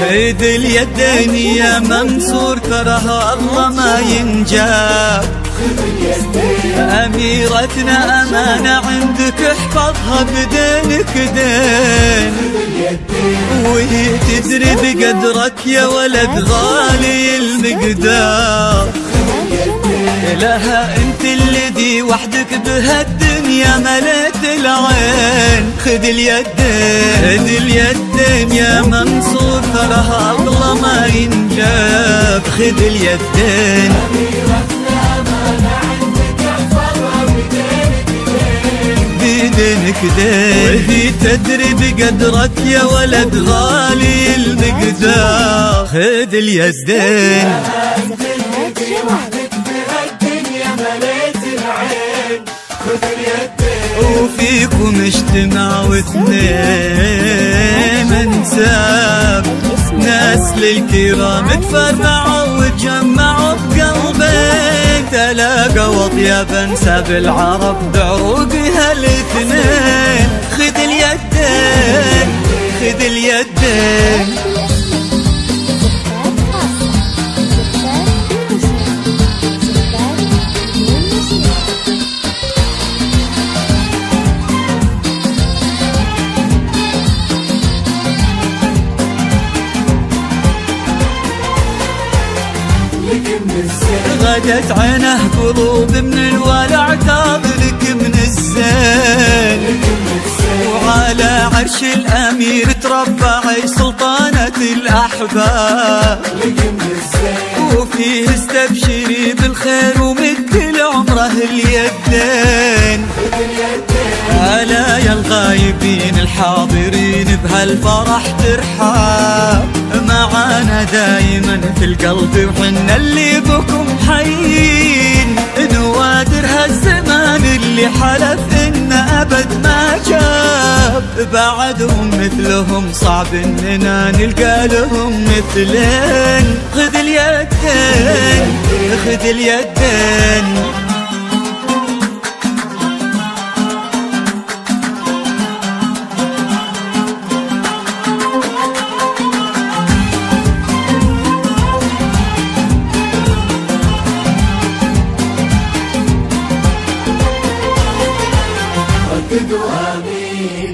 خذ اليدين يا منصور تراها الله ما ينجاب. أميرتنا أمانة عندك احفظها بدينك دين، وهي تدري بقدرك يا ولد غالي المقدار. لها انت الذي وحدك بهالدنيا مليت العين. خذ اليدين يا منصور تراها الله ما ينجاب. خذ اليدين بدينك دين، وهي تدري بقدرك يا ولد غالي المقدار. خذ اليدين وفيكم اجتمعوا اثنين انساب، ناس للكرام تفرعوا وتجمعوا بقلبين. تلاقوا اطيب انساب العرب بعروقها الاثنين. خذ اليدين خذ اليدين غدت عينه قلوب من الولع تاب لك من الزين. وعلى عرش الأمير تربعي سلطانة الأحباب. وفيه استبشري بالخير ومد لعمره اليدين. ألا يا الغايبين الحاضرين بهالفرح ترحاب. معانا دايما في القلب وحنا اللي بكم حيين. نوادر هالزمان اللي حلف إن أبد ما جاب. بعدهم مثلهم صعب إننا نلقى لهم مثلين. خذ اليدين خذ اليدين رددوا آمين